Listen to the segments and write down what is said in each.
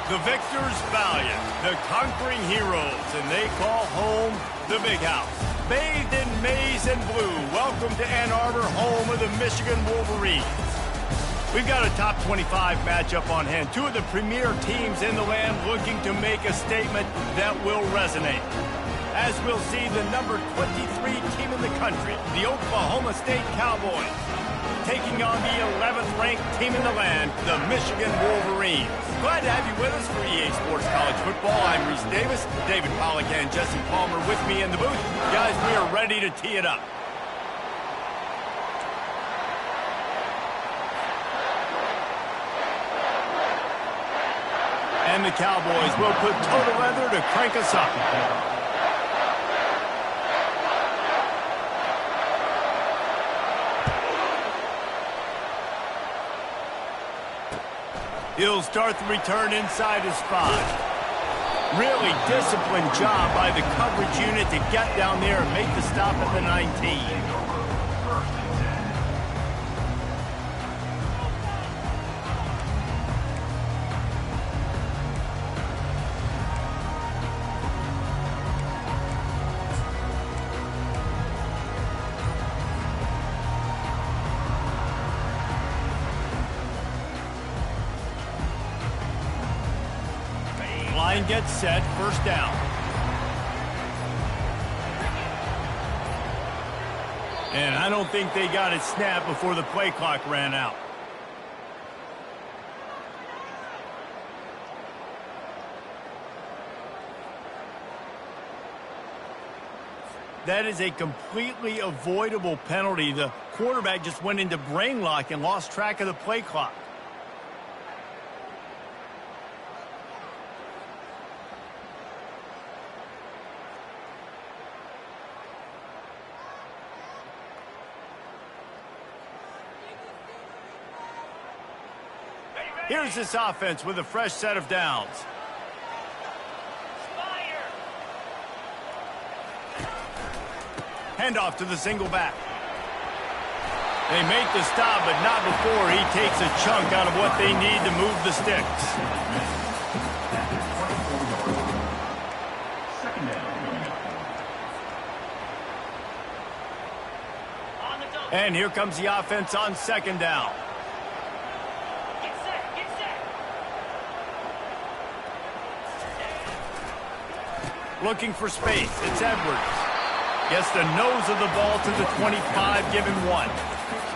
The victors valiant, the conquering heroes, and they call home the Big House. Bathed in maize and blue, welcome to Ann Arbor, home of the Michigan Wolverines. We've got a top 25 matchup on hand. Two of the premier teams in the land looking to make a statement that will resonate. As we'll see, the number 23 team in the country, the Oklahoma State Cowboys, taking on the 11th ranked team in the land, the Michigan Wolverines. Glad to have you with us for EA Sports College Football. I'm Reese Davis, David Pollack and Jesse Palmer with me in the booth. Guys, we are ready to tee it up. And the Cowboys will put total leather to crank us up. He'll start the return inside his 5. Really disciplined job by the coverage unit to get down there and make the stop at the 19. Line gets set, first down. And I don't think they got it snapped before the play clock ran out. That is a completely avoidable penalty. The quarterback just went into brain lock and lost track of the play clock. Here's this offense with a fresh set of downs. Handoff to the single back. They make the stop, but not before he takes a chunk out of what they need to move the sticks. And here comes the offense on second down. Looking for space. It's Edwards. Gets the nose of the ball to the 25, given 1.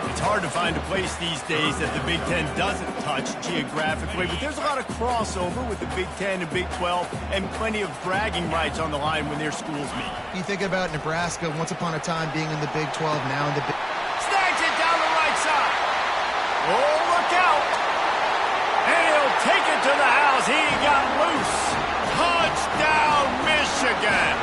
It's hard to find a place these days that the Big Ten doesn't touch geographically, but there's a lot of crossover with the Big Ten and Big 12 and plenty of bragging rights on the line when their schools meet. You think about Nebraska once upon a time being in the Big 12, now in the Big... Snags it down the right side. Oh, look out. And he'll take it to the house. He got loose. Touchdown, Michigan!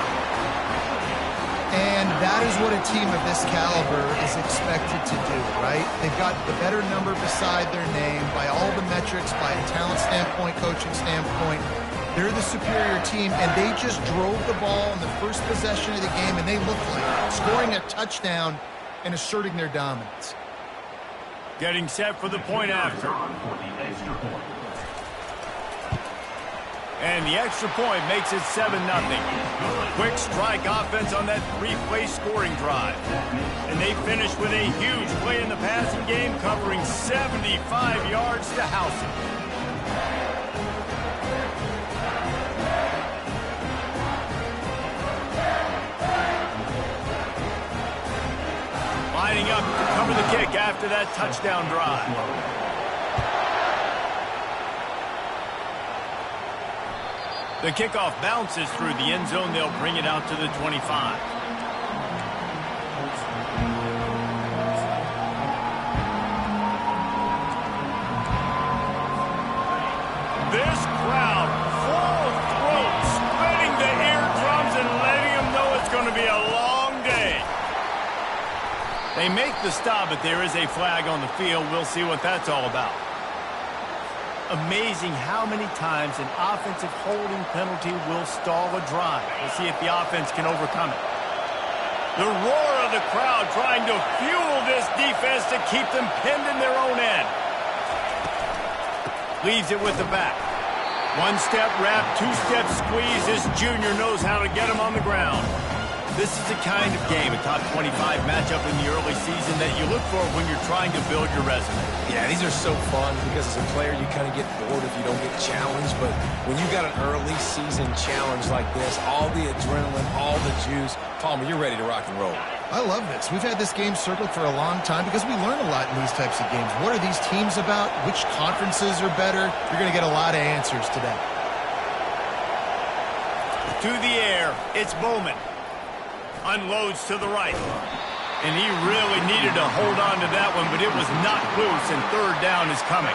And that is what a team of this caliber is expected to do, right? They've got the better number beside their name by all the metrics, by a talent standpoint, coaching standpoint. They're the superior team, and they just drove the ball in the first possession of the game, and they looked like it, scoring a touchdown and asserting their dominance. Getting set for the point after. And the extra point makes it 7-0. Quick strike offense on that 3-play scoring drive. And they finish with a huge play in the passing game, covering 75 yards to house it. Lining up to cover the kick after that touchdown drive. The kickoff bounces through the end zone. They'll bring it out to the 25. This crowd, full throat, spreading the eardrums and letting them know it's going to be a long day. They make the stop, but there is a flag on the field. We'll see what that's all about. Amazing how many times an offensive holding penalty will stall a drive. We'll see if the offense can overcome it. The roar of the crowd trying to fuel this defense to keep them pinned in their own end. Leaves it with the back. One-step wrap, two-step squeeze. This junior knows how to get him on the ground. This is the kind of game, a top 25 matchup in the early season, that you look for when you're trying to build your resume. Yeah, these are so fun because as a player, you kind of get bored if you don't get challenged. But when you got an early season challenge like this, all the adrenaline, all the juice, Palmer, you're ready to rock and roll. I love this. We've had this game circled for a long time because we learn a lot in these types of games. What are these teams about? Which conferences are better? You're going to get a lot of answers today. To the air, it's Bowman. Unloads to the right. And he really needed to hold on to that one, but it was knocked loose, and third down is coming.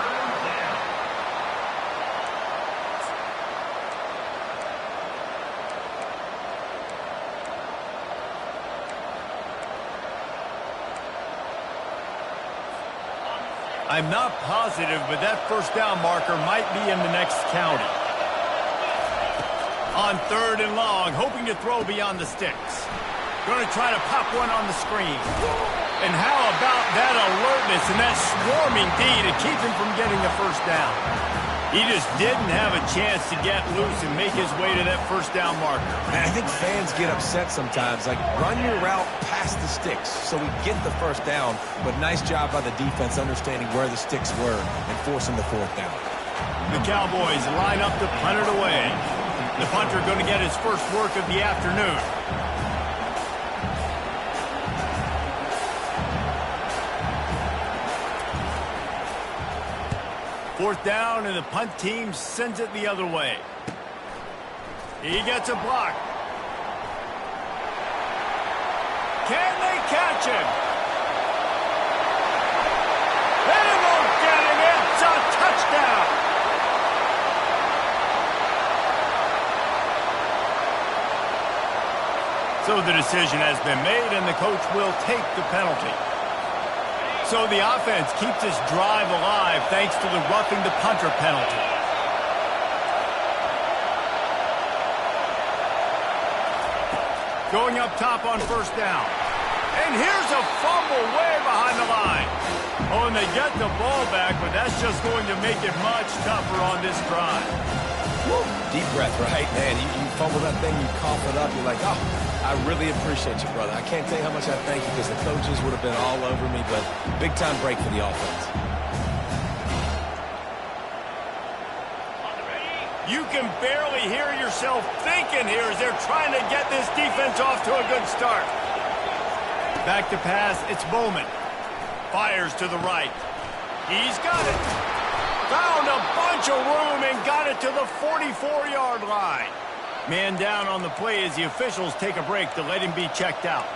I'm not positive, but that first down marker might be in the next county. On third and long, hoping to throw beyond the sticks. Going to try to pop one on the screen. And how about that alertness and that swarming D to keep him from getting the first down? He just didn't have a chance to get loose and make his way to that first down marker. And I think fans get upset sometimes. Like, run your route past the sticks so we get the first down. But nice job by the defense understanding where the sticks were and forcing the fourth down. The Cowboys line up to punt it away. The punter going to get his first work of the afternoon. Fourth down, and the punt team sends it the other way. He gets a block. Can they catch him? They won't get him. It's a touchdown. So the decision has been made, and the coach will take the penalty. So the offense keeps this drive alive thanks to the roughing the punter penalty. Going up top on first down. And here's a fumble way behind the line. Oh, and they get the ball back, but that's just going to make it much tougher on this drive. Woo. Deep breath, right? Man, you fumble that thing, you cough it up, you're like, oh, I really appreciate you, brother. I can't tell you how much I thank you because the coaches would have been all over me, but big-time break for the offense. You can barely hear yourself thinking here as they're trying to get this defense off to a good start. Back to pass, it's Bowman. Fires to the right. He's got it. Found a bunch of room and got it to the 44-yard line. Man down on the play as the officials take a break to let him be checked out.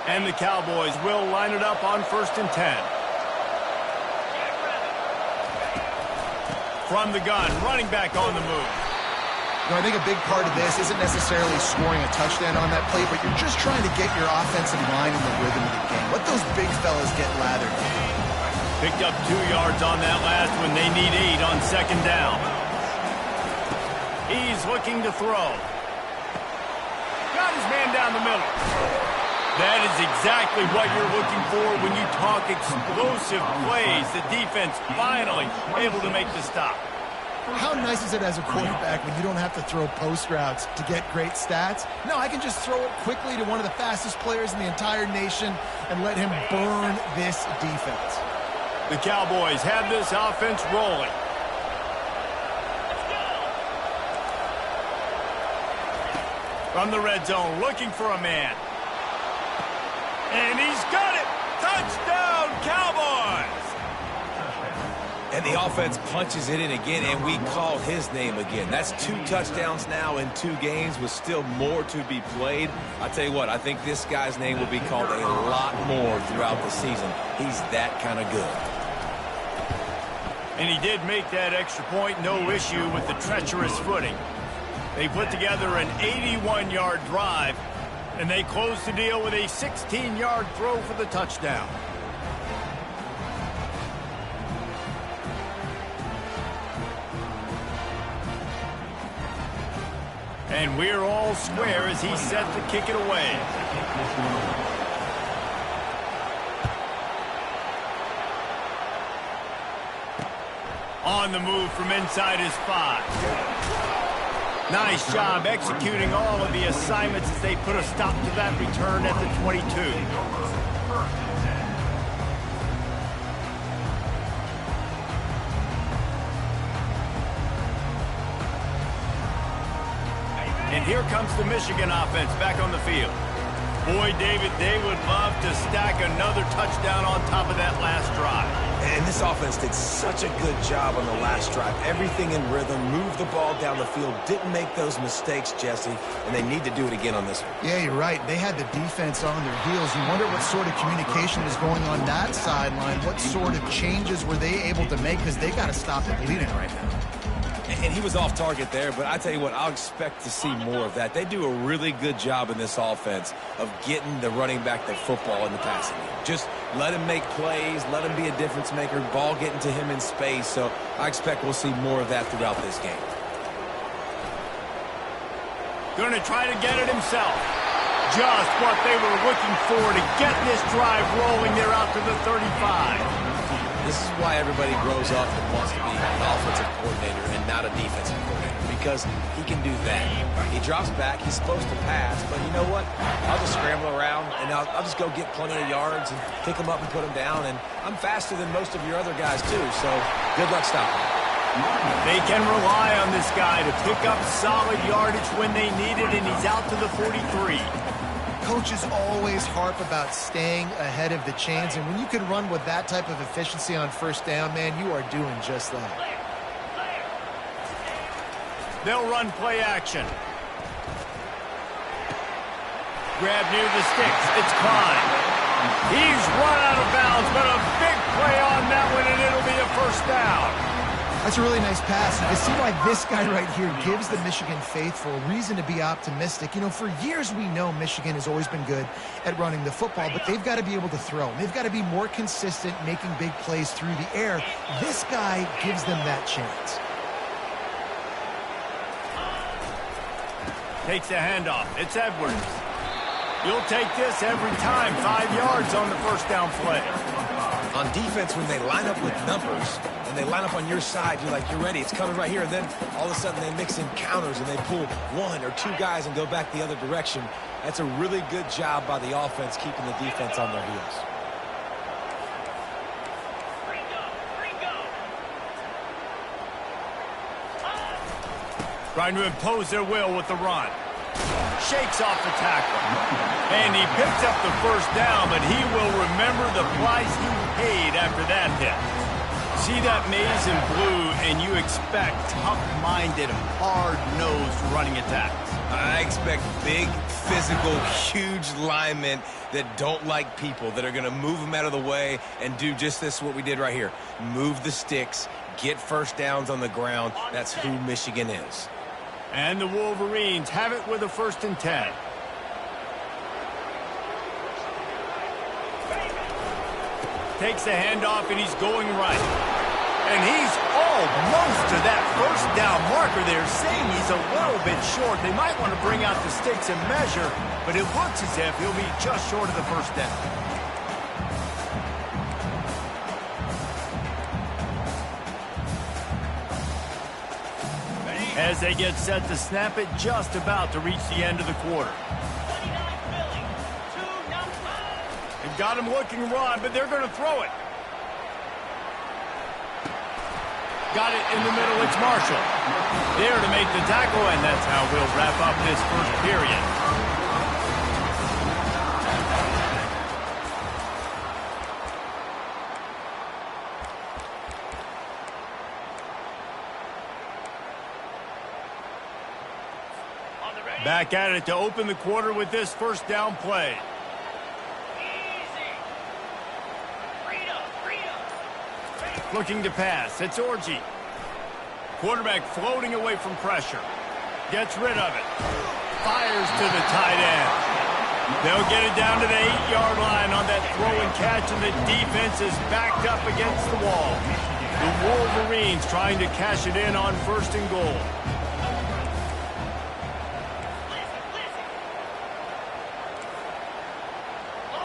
And the Cowboys will line it up on 1st and 10. From the gun, running back on the move. You know, I think a big part of this isn't necessarily scoring a touchdown on that play, but you're just trying to get your offensive line in the rhythm of the game. Let those big fellas get lathered. Picked up 2 yards on that last one. They need 8 on 2nd down. He's looking to throw. Got his man down the middle. That is exactly what you're looking for when you talk explosive plays. The defense finally able to make the stop. How nice is it as a quarterback when you don't have to throw post routes to get great stats? No, I can just throw it quickly to one of the fastest players in the entire nation and let him burn this defense. The Cowboys have this offense rolling. From the red zone, looking for a man. And he's got it! Touchdown, Cowboys! And the offense punches it in again, and we call his name again. That's 2 touchdowns now in 2 games with still more to be played. I tell you what, I think this guy's name will be called a lot more throughout the season. He's that kind of good. And he did make that extra point, no issue with the treacherous footing. They put together an 81-yard drive, and they close the deal with a 16-yard throw for the touchdown. And we're all square as he's set to kick it away. On the move from inside his 5. Nice job executing all of the assignments as they put a stop to that return at the 22. And here comes the Michigan offense back on the field. Boy, David, they would love to stack another touchdown on top of that last drive. And this offense did such a good job on the last drive. Everything in rhythm, moved the ball down the field, didn't make those mistakes, Jesse, and they need to do it again on this one. Yeah, you're right. They had the defense on their heels. You wonder what sort of communication was going on that sideline. What sort of changes were they able to make, because they got to stop the bleeding right now. And he was off target there, but I tell you what, I'll expect to see more of that. They do a really good job in this offense of getting the running back the football in the passing game. Just let him make plays, let him be a difference maker, ball getting to him in space. So I expect we'll see more of that throughout this game. Going to try to get it himself. Just what they were looking for to get this drive rolling there out to the 35. This is why everybody grows up and wants to be an offensive coordinator and not a defensive coordinator, because he can do that. He drops back, he's supposed to pass, but you know what? I'll just scramble around, and I'll just go get plenty of yards and pick them up and put them down, and I'm faster than most of your other guys too, so good luck stopping. They can rely on this guy to pick up solid yardage when they need it, and he's out to the 43. Coaches always harp about staying ahead of the chains, and when you can run with that type of efficiency on first down, man, you are doing just that. They'll run play action. Grab near the sticks. It's Klein. He's run out of bounds, but a big play on that one, and it'll be a first down. That's a really nice pass. You can see why this guy right here gives the Michigan faithful reason to be optimistic. You know, for years we know Michigan has always been good at running the football, but they've got to be able to throw. They've got to be more consistent making big plays through the air. This guy gives them that chance. Takes the handoff. It's Edwards. You'll take this every time. 5 yards on the first down play. On defense, when they line up with numbers and they line up on your side, you're like, you're ready, it's coming right here. And then all of a sudden they mix in counters and they pull 1 or 2 guys and go back the other direction. That's a really good job by the offense keeping the defense on their heels. Trying to impose their will with the run. Shakes off the tackle. And he picks up the first down, but he will remember the price he paid after that hit. See that maze in blue, and you expect tough-minded, hard-nosed running attacks. I expect big, physical, huge linemen that don't like people, that are going to move them out of the way and do just this, what we did right here. Move the sticks, get first downs on the ground. That's who Michigan is. And the Wolverines have it with a 1st and 10. Takes the handoff, and he's going right. And he's almost to that first down marker there, saying he's a little bit short. They might want to bring out the sticks and measure, but it looks as if he'll be just short of the first down. As they get set to snap it, just about to reach the end of the quarter. They've got him looking run, but they're going to throw it. Got it in the middle. It's Marshall. There to make the tackle, and that's how we'll wrap up this first period. Back at it to open the quarter with this first down play. Looking to pass. It's Orji. Quarterback floating away from pressure. Gets rid of it. Fires to the tight end. They'll get it down to the 8-yard line on that throw and catch, and the defense is backed up against the wall. The Wolverines trying to cash it in on 1st and goal.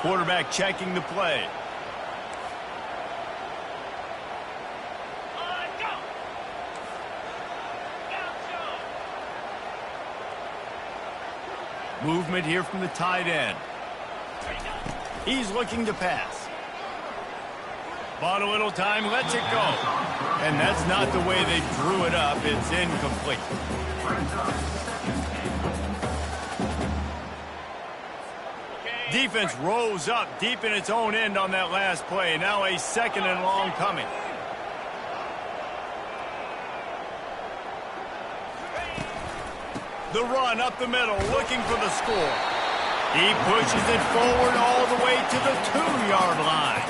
Quarterback checking the play. Movement here from the tight end. He's looking to pass. Bought a little time, lets it go. And that's not the way they drew it up. It's incomplete. Defense rose up deep in its own end on that last play. Now a second and long coming. The run up the middle, looking for the score. He pushes it forward all the way to the 2-yard line.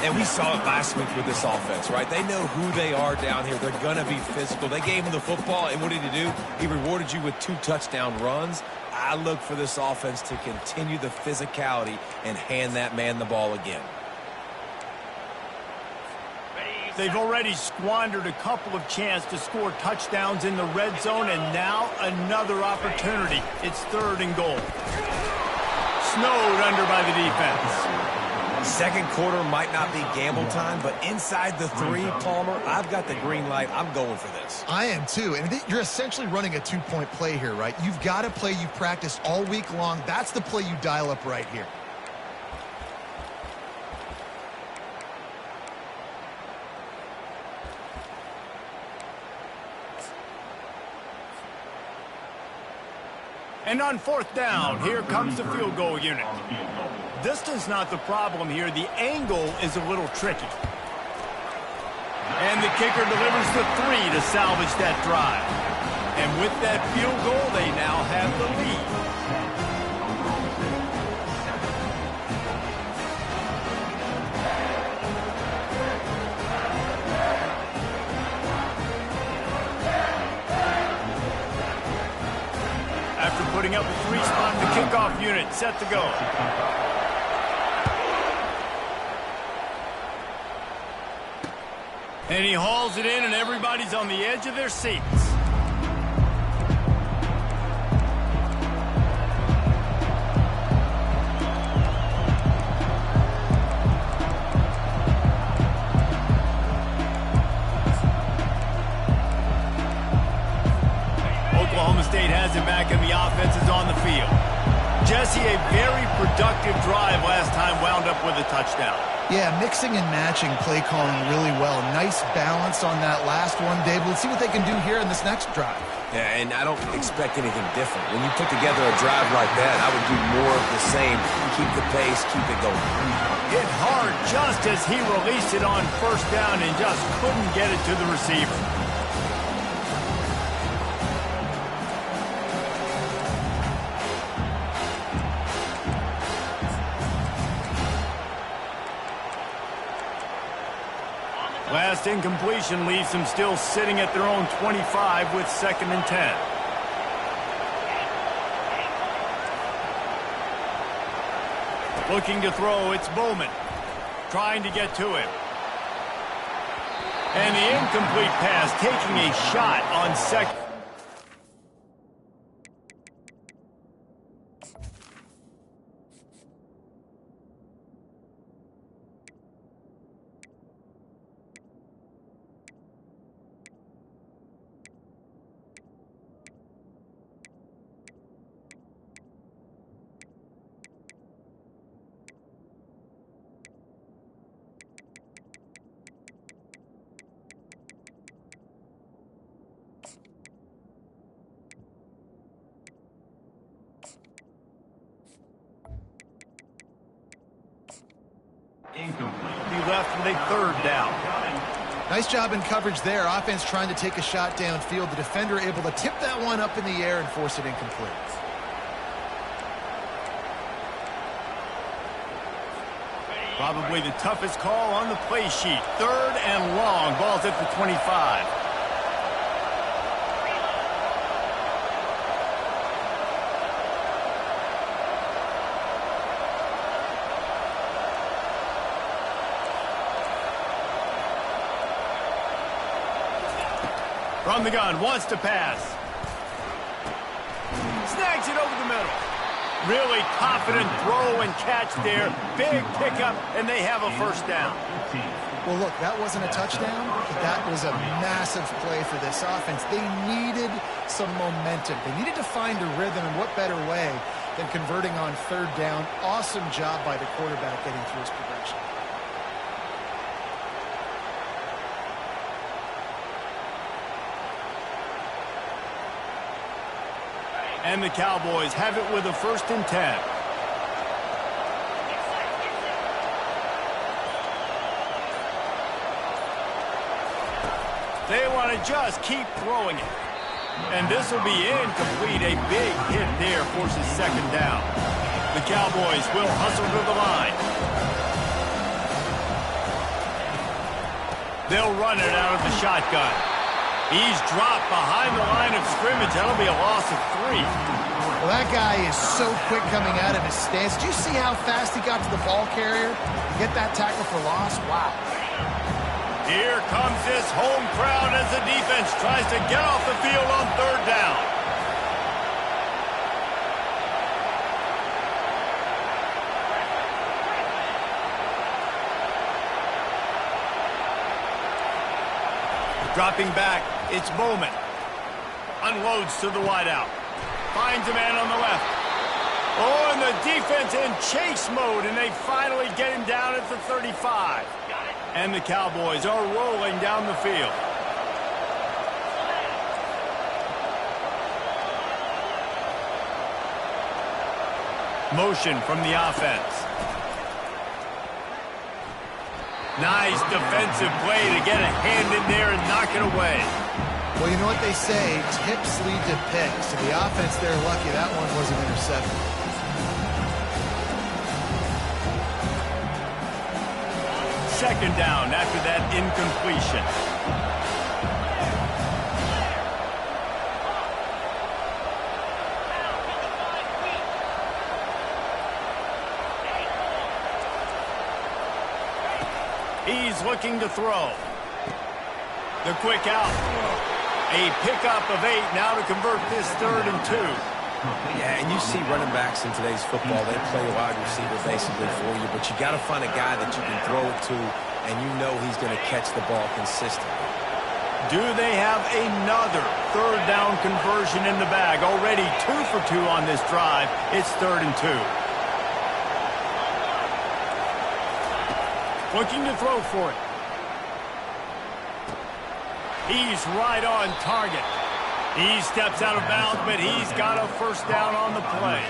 And we saw it last week with this offense, right? They know who they are down here. They're going to be physical. They gave him the football, and what did he do? He rewarded you with 2 touchdown runs. I look for this offense to continue the physicality and hand that man the ball again. They've already squandered a couple of chances to score touchdowns in the red zone, and now another opportunity. It's 3rd and goal. Snowed under by the defense. Second quarter might not be gamble time, but inside the 3, Palmer, I've got the green light. I'm going for this. I am too. And you're essentially running a 2-point play here, right? You've got a play you've practiced all week long. That's the play you dial up right here. And on 4th down, here comes the field goal unit. Distance not the problem here. The angle is a little tricky. And the kicker delivers the 3 to salvage that drive. And with that field goal, they now have the lead. After putting up a 3-spot, the kickoff unit set to go. And he hauls it in, and everybody's on the edge of their seats. Oklahoma State has it back, and the offense is on the field. Jesse, a very productive drive last time, wound up with a touchdown. Yeah, mixing and matching play calling really well. Nice balance on that last one, Dave. Let's see what they can do here in this next drive. Yeah, and I don't expect anything different. When you put together a drive like that, I would do more of the same. Keep the pace, keep it going. Hit hard just as he released it on 1st down and just couldn't get it to the receiver. Last incompletion leaves them still sitting at their own 25 with 2nd and 10. Looking to throw, it's Bowman. Trying to get to him. And the incomplete pass, taking a shot on 2nd. Incomplete. Be left with a 3rd down. Nice job in coverage there. Offense trying to take a shot downfield. The defender able to tip that one up in the air and force it incomplete. Probably the toughest call on the play sheet. 3rd and long. Ball's at the 25. From the gun, wants to pass. Snags it over the middle. Really confident throw and catch there. Big pickup, and they have a 1st down. Well, look, that wasn't a touchdown, but that was a massive play for this offense. They needed some momentum. They needed to find a rhythm, and what better way than converting on third down. Awesome job by the quarterback getting through his progression. And the Cowboys have it with a 1st and 10. They want to just keep throwing it. And this will be incomplete. A big hit there forces 2nd down. The Cowboys will hustle to the line. They'll run it out of the shotgun. He's dropped behind the line of scrimmage. That'll be a loss of 3. Well, that guy is so quick coming out of his stance. Did you see how fast he got to the ball carrier? Get that tackle for loss? Wow. Here comes this home crowd as the defense tries to get off the field on 3rd down. Dropping back, it's Bowman. Unloads to the wideout. Finds a man on the left. Oh, and the defense in chase mode, and they finally get him down at the 35. And the Cowboys are rolling down the field. Motion from the offense. Nice defensive play to get a hand in there and knock it away. Well, you know what they say, tips lead to picks. So the offense, they're lucky that one wasn't intercepted. Second down after that incompletion. He's looking to throw. The quick out. A pickup of 8 now to convert this 3rd and 2. Yeah, and you see running backs in today's football, they play a wide receiver basically for you, but you got to find a guy that you can throw it to, and you know he's going to catch the ball consistently. Do they have another 3rd down conversion in the bag? Already 2 for 2 on this drive. It's 3rd and 2. Looking to throw for it. He's right on target. He steps out of bounds, but he's got a 1st down on the play.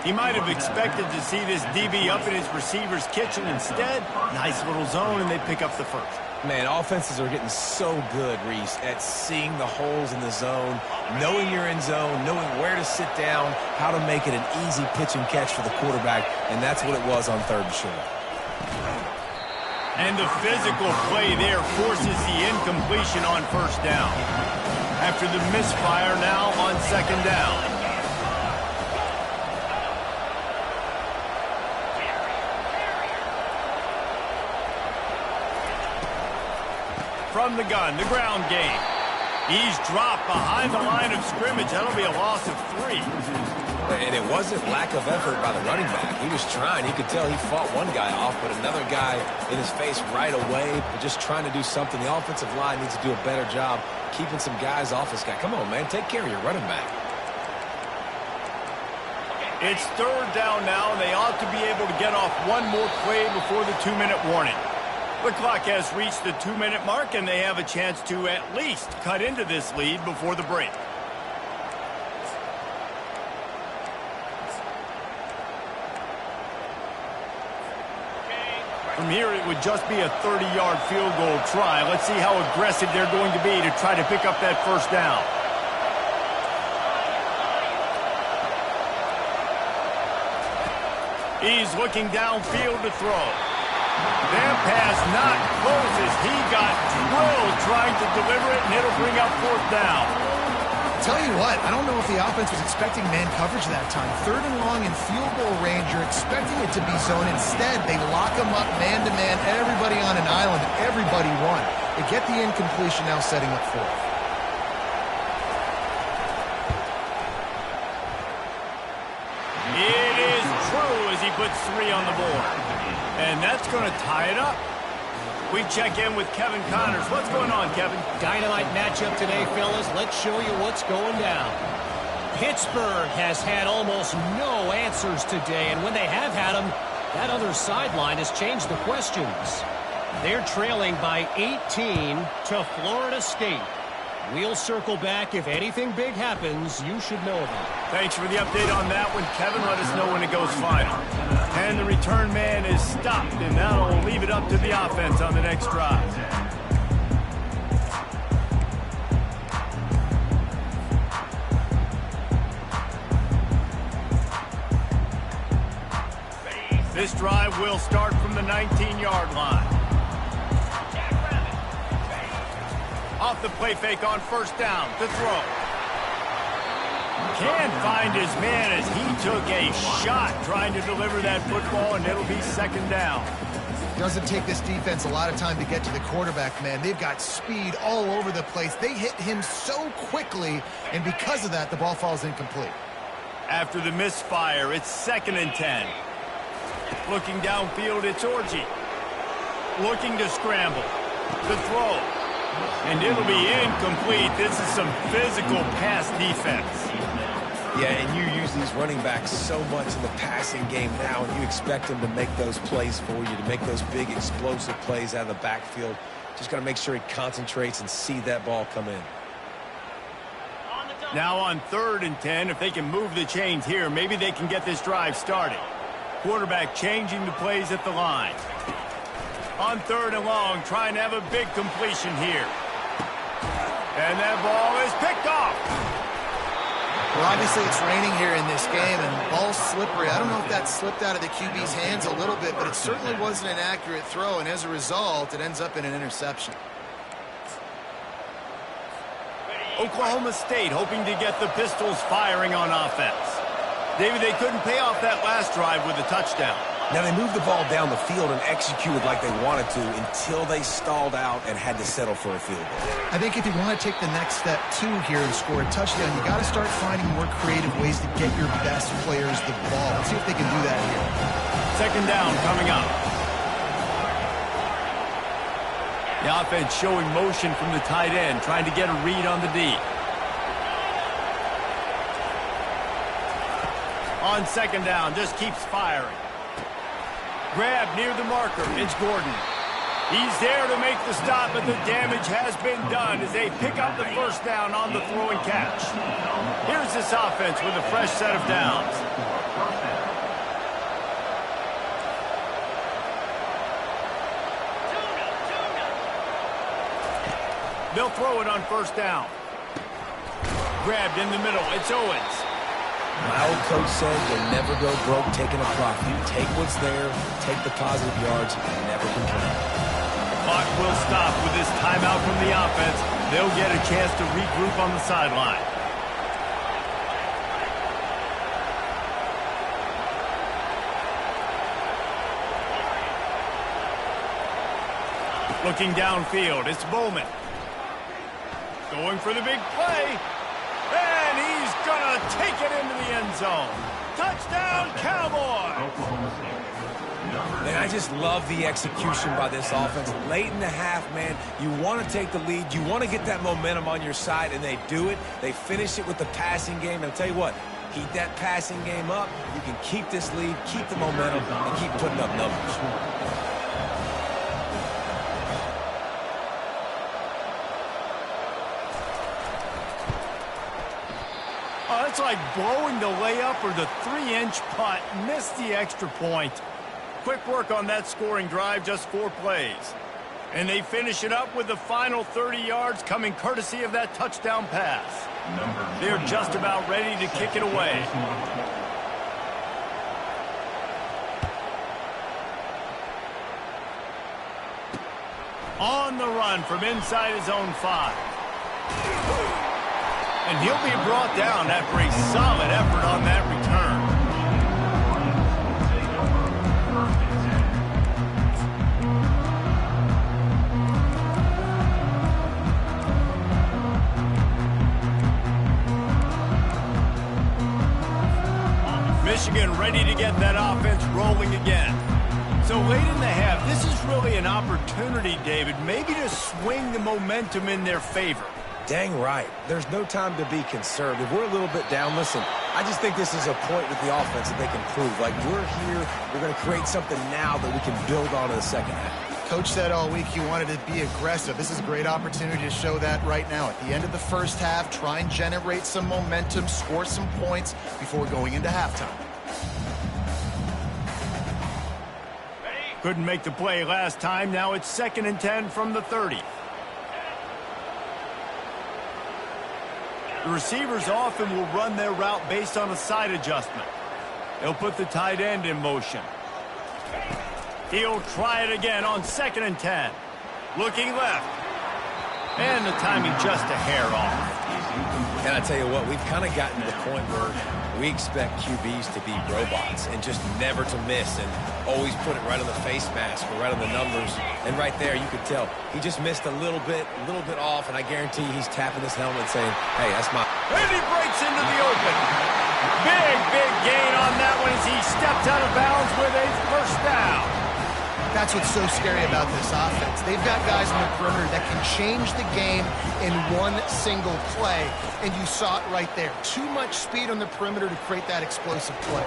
He might have expected to see this DB up in his receiver's kitchen. Instead, nice little zone, and they pick up the 1st. Man, offenses are getting so good, Reese, at seeing the holes in the zone, knowing you're in zone, knowing where to sit down, how to make it an easy pitch and catch for the quarterback, and that's what it was on 3rd and short. And the physical play there forces the incompletion on 1st down. After the misfire now on 2nd down. From the gun, the ground game. He's dropped behind the line of scrimmage. That'll be a loss of 3. And it wasn't lack of effort by the running back. He was trying. You could tell he fought one guy off, but another guy in his face right away, just trying to do something. The offensive line needs to do a better job keeping some guys off this guy. Come on, man. Take care of your running back. It's 3rd down now, and they ought to be able to get off one more play before the 2-minute warning. The clock has reached the 2-minute mark, and they have a chance to at least cut into this lead before the break. From here, it would just be a 30-yard field goal try. Let's see how aggressive they're going to be to try to pick up that 1st down. He's looking downfield to throw. That pass not close as he got drilled trying to deliver it, and it'll bring up 4th down. Tell you what, I don't know if the offense was expecting man coverage that time. 3rd and long in field goal range, you're expecting it to be zone. Instead, they lock them up man-to-man, everybody on an island, everybody won. They get the incompletion now setting up 4th. It is true as he puts 3 on the board. And that's going to tie it up. We check in with Kevin Connors. What's going on, Kevin? Dynamite matchup today, fellas. Let's show you what's going down. Pittsburgh has had almost no answers today, and when they have had them, that other sideline has changed the questions. They're trailing by 18 to Florida State. We'll circle back. If anything big happens, you should know about it. Thanks for the update on that one, Kevin. Let us know when it goes final. And the return man is stopped, and that'll leave it up to the offense on the next drive. This drive will start from the 19-yard line. Off the play fake on first down to throw. Can't find his man as he took a shot trying to deliver that football, and it'll be second down. Doesn't take this defense a lot of time to get to the quarterback, man. They've got speed all over the place. They hit him so quickly, and because of that, the ball falls incomplete. After the misfire, it's 2nd and 10. Looking downfield, it's Orji. Looking to scramble. The throw. And it'll be incomplete. This is some physical pass defense. Yeah, and you use these running backs so much in the passing game now, and you expect them to make those plays for you, to make those big explosive plays out of the backfield. Just got to make sure he concentrates and see that ball come in. Now on 3rd and 10, if they can move the chains here, maybe they can get this drive started. Quarterback changing the plays at the line. On 3rd and long, trying to have a big completion here. And that ball is picked off. Well, obviously it's raining here in this game, and the ball's slippery. I don't know if that slipped out of the QB's hands a little bit, but it certainly wasn't an accurate throw, and as a result, it ends up in an interception. Oklahoma State hoping to get the Pistols firing on offense. David, they couldn't pay off that last drive with a touchdown. Now, they moved the ball down the field and executed like they wanted to until they stalled out and had to settle for a field goal. I think if you want to take the next step, too, here and score a touchdown, you got to start finding more creative ways to get your best players the ball. Let's see if they can do that here. 2nd down coming up. The offense showing motion from the tight end, trying to get a read on the D. On 2nd down, just keeps firing. Grab near the marker. It's Gordon. He's there to make the stop, but the damage has been done as they pick up the first down on the throw and catch. Here's this offense with a fresh set of downs. They'll throw it on first down. Grabbed in the middle. It's Owens. My old coach said you'll never go broke taking a profit. Take what's there, take the positive yards, and never complain. The clock will stop with this timeout from the offense. They'll get a chance to regroup on the sideline. Looking downfield, it's Bowman. Going for the big play. And he's going to take it into the end zone. Touchdown, Cowboys! Man, I just love the execution by this offense. Late in the half, man, you want to take the lead. You want to get that momentum on your side, and they do it. They finish it with the passing game. And I'll tell you what, keep that passing game up. You can keep this lead, keep the momentum, and keep putting up numbers. It's like blowing the layup or the 3-inch putt. Missed the extra point. Quick work on that scoring drive, just 4 plays. And they finish it up with the final 30 yards coming courtesy of that touchdown pass. They're just about ready to kick it away. On the run from inside his own 5. And he'll be brought down after a solid effort on that return. Michigan ready to get that offense rolling again. So late in the half, this is really an opportunity, David, maybe to swing the momentum in their favor. Dang right. There's no time to be conservative. We're a little bit down. Listen, I just think this is a point with the offense that they can prove. Like, we're here, we're going to create something now that we can build on in the second half. Coach said all week he wanted to be aggressive. This is a great opportunity to show that right now. At the end of the first half, try and generate some momentum, score some points before going into halftime. Couldn't make the play last time. Now it's 2nd and 10 from the 30. The receivers often will run their route based on a side adjustment. They'll put the tight end in motion. He'll try it again on 2nd and 10. Looking left. And the timing just a hair off. And I tell you what, we've kind of gotten to the point where we expect QBs to be robots and just never to miss and always put it right on the face mask or right on the numbers. And right there, you could tell he just missed a little bit off, and I guarantee he's tapping his helmet saying, hey, that's my... And he breaks into the open. Big gain on that one as he stepped out of bounds with a first down. That's what's so scary about this offense. They've got guys in the perimeter that can change the game in one single play, and you saw it right there. Too much speed on the perimeter to create that explosive play.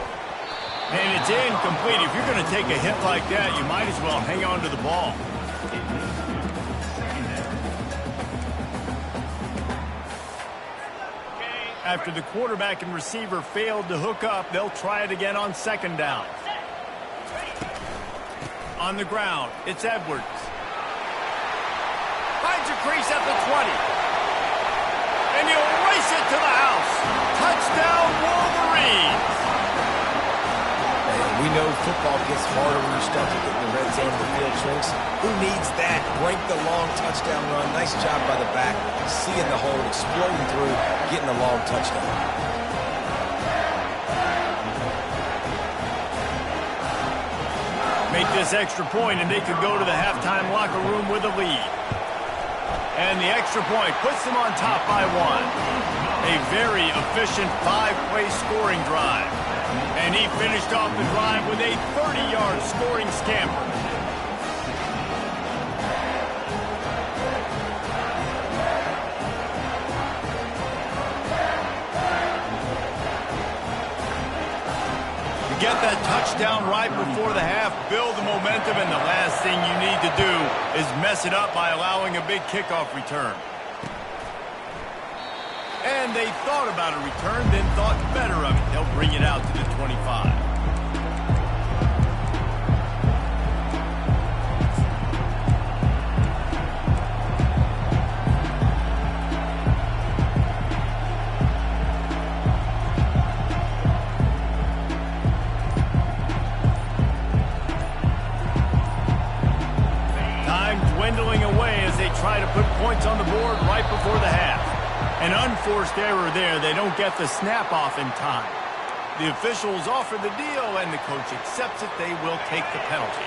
And it's incomplete. If you're going to take a hit like that, you might as well hang on to the ball. After the quarterback and receiver failed to hook up, they'll try it again on 2nd down. On the ground, it's Edwards. Finds a crease at the 20. And he'll race it to the house. Touchdown, Wolverines. We know football gets harder when you start to get in the red zone and the field shrinks. Who needs that? Break the long touchdown run. Nice job by the back. Seeing the hole, exploding through, getting the long touchdown. Make this extra point, and they could go to the halftime locker room with a lead. And the extra point puts them on top by 1. A very efficient 5-play scoring drive. And he finished off the drive with a 30-yard scoring scamper. Get that touchdown right before the half, build the momentum, and the last thing you need to do is mess it up by allowing a big kickoff return. And they thought about a return, then thought better of it. They'll bring it out to the 25. Dwindling away as they try to put points on the board right before the half. An unforced error there. They don't get the snap off in time. The officials offer the deal, and the coach accepts it. They will take the penalty.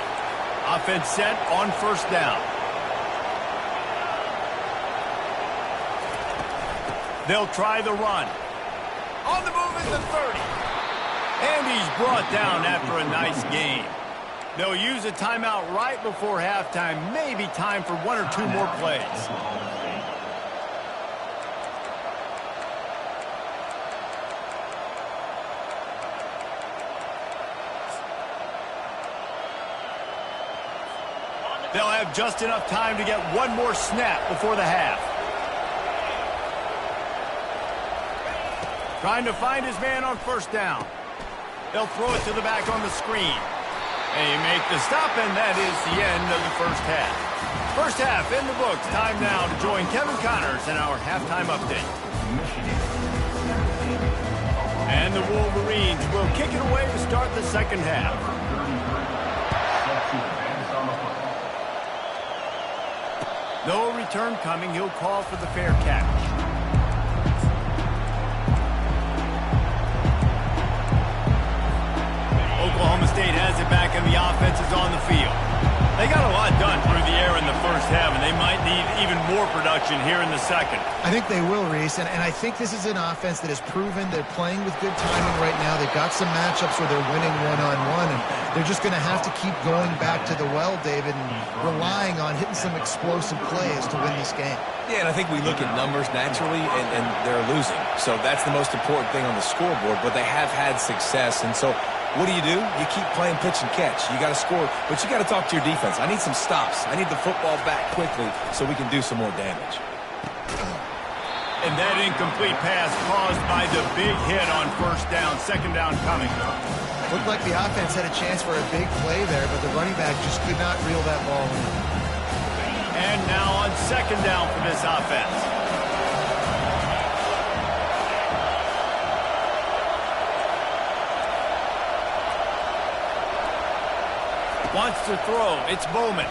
Offense set on 1st down. They'll try the run. On the move is the 30. And he's brought down after a nice gain. They'll use a timeout right before halftime. Maybe time for 1 or 2 more plays. They'll have just enough time to get 1 more snap before the half. Trying to find his man on 1st down. They'll throw it to the back on the screen. They make the stop, and that is the end of the first half. First half in the books. Time now to join Kevin Connors in our halftime update. And the Wolverines will kick it away to start the second half. No return coming. He'll call for the fair catch. Oklahoma State has it back, and the offense is on the field. They got a lot done through the air in the first half, and they might need even more production production here in the second. I think they will, Reese, and I think this is an offense that has proven they're playing with good timing right now. They've got some matchups where they're winning one-on-one, and they're just going to have to keep going back to the well, David, and relying on hitting some explosive plays to win this game. Yeah, and I think we look at numbers naturally, and they're losing. So that's the most important thing on the scoreboard, but they have had success, and so what do? You keep playing pitch and catch. You got to score, but you got to talk to your defense. I need some stops. I need the football back quickly so we can do some more damage. And that incomplete pass caused by the big hit on first down. Second down coming. Looked like the offense had a chance for a big play there, but the running back just could not reel that ball in. And now on second down for this offense. Wants to throw. It's Bowman.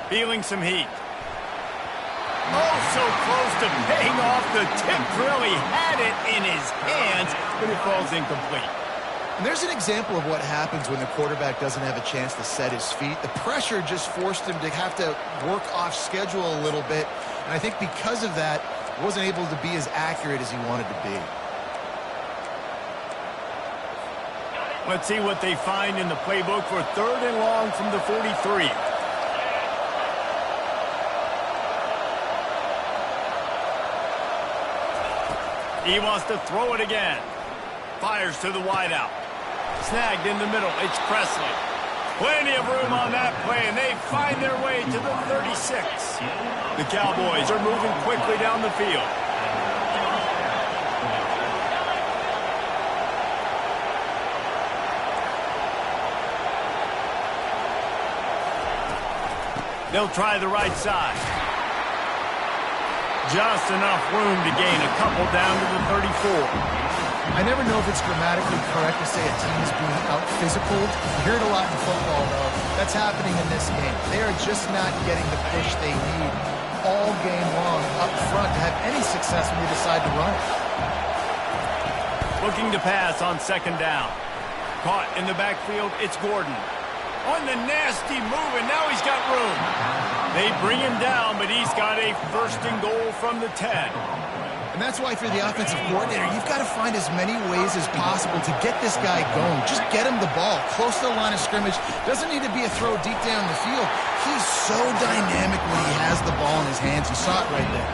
Feeling some heat. Oh, so close to paying off the tip drill. He had it in his hands, but it falls incomplete. And there's an example of what happens when the quarterback doesn't have a chance to set his feet. The pressure just forced him to have to work off schedule a little bit. And I think because of that, wasn't able to be as accurate as he wanted to be. Let's see what they find in the playbook for third and long from the 43. He wants to throw it again. Fires to the wideout. Snagged in the middle. It's Presley. Plenty of room on that play, and they find their way to the 36. The Cowboys are moving quickly down the field. They'll try the right side. Just enough room to gain a couple down to the 34. I never know if it's grammatically correct to say a team is being out-physicaled. You hear it a lot in football, though. That's happening in this game. They are just not getting the push they need all game long up front to have any success when they decide to run it. Looking to pass on second down. Caught in the backfield, it's Gordon. On the nasty move, and now he's got room. They bring him down, but he's got a first and goal from the 10. And that's why for the offensive coordinator, you've got to find as many ways as possible to get this guy going. Just get him the ball close to the line of scrimmage. Doesn't need to be a throw deep down the field. He's so dynamic when he has the ball in his hands. You saw it right there.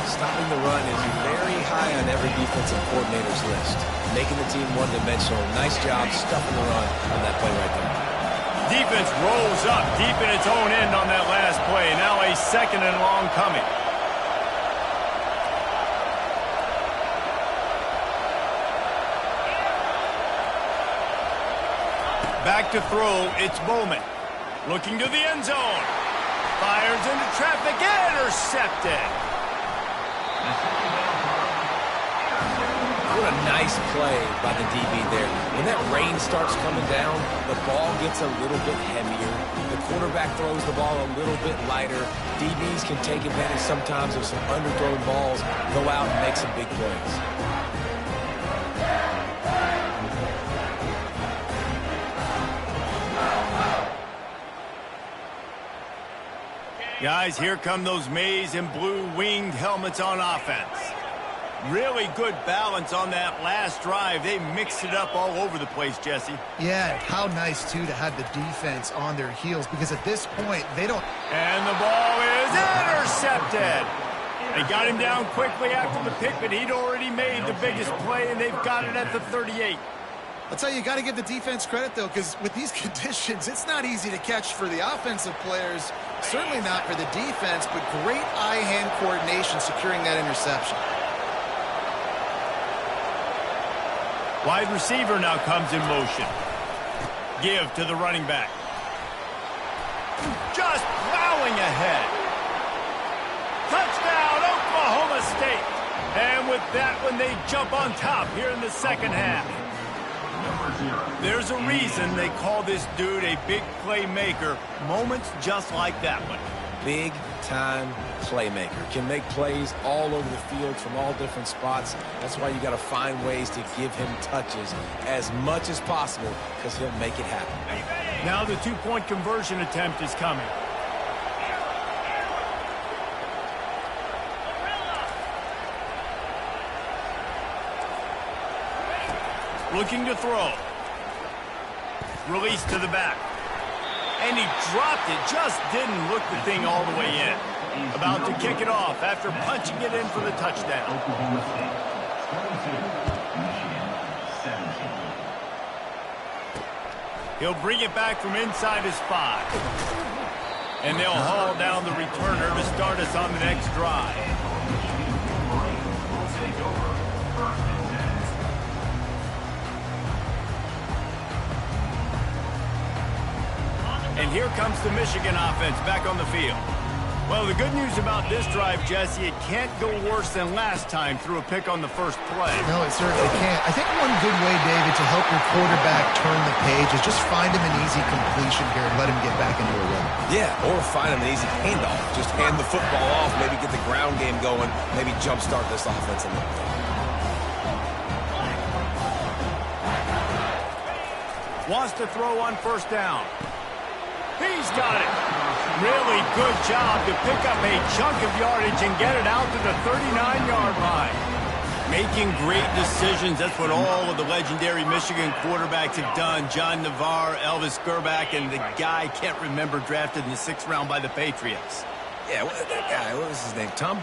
Stopping the run is very high on every defensive coordinator's list. Making the team one-dimensional. Nice job stuffing the run on that play right there. Defense rolls up deep in its own end on that last play. Now a second and long coming. Back to throw, it's Bowman. Looking to the end zone. Fires into traffic, intercepted. What a nice play by the DB there. When that rain starts coming down, the ball gets a little bit heavier. The quarterback throws the ball a little bit lighter. DBs can take advantage sometimes of some underthrown balls, go out and make some big plays. Guys, here come those maize and blue winged helmets on offense. Really good balance on that last drive. They mixed it up all over the place, Jesse. Yeah, how nice, too, to have the defense on their heels, because at this point, they don't... And the ball is intercepted. They got him down quickly after the pick, but he'd already made the biggest play, and they've got it at the 38. I'll tell you got to give the defense credit, though, because with these conditions, it's not easy to catch for the offensive players, certainly not for the defense, but great eye-hand coordination securing that interception. Wide receiver now comes in motion. Give to the running back. Just plowing ahead. Touchdown, Oklahoma State. And with that one, they jump on top here in the second half. There's a reason they call this dude a big playmaker. Moments just like that one. Big-time playmaker. Can make plays all over the field from all different spots. That's why you got to find ways to give him touches as much as possible, because he'll make it happen. Now the two-point conversion attempt is coming. Looking to throw. Release to the back. And he dropped it. Just didn't look the thing all the way in. About to kick it off after punching it in for the touchdown. He'll bring it back from inside his 5. And they'll haul down the returner to start us on the next drive. And here comes the Michigan offense back on the field. Well, the good news about this drive, Jesse, it can't go worse than last time through a pick on the first play. No, it certainly can't. I think one good way, David, to help your quarterback turn the page is just find him an easy completion here and let him get back into a rhythm. Yeah, or find him an easy handoff. Just hand the football off, maybe get the ground game going, maybe jumpstart this offense a little bit. Wants to throw on first down. He's got it. Really good job to pick up a chunk of yardage and get it out to the 39-yard line. Making great decisions. That's what all of the legendary Michigan quarterbacks have done. John Navarre, Elvis Gerbach, and the guy, can't remember, drafted in the 6th round by the Patriots. Yeah, that guy, what was his name? Tom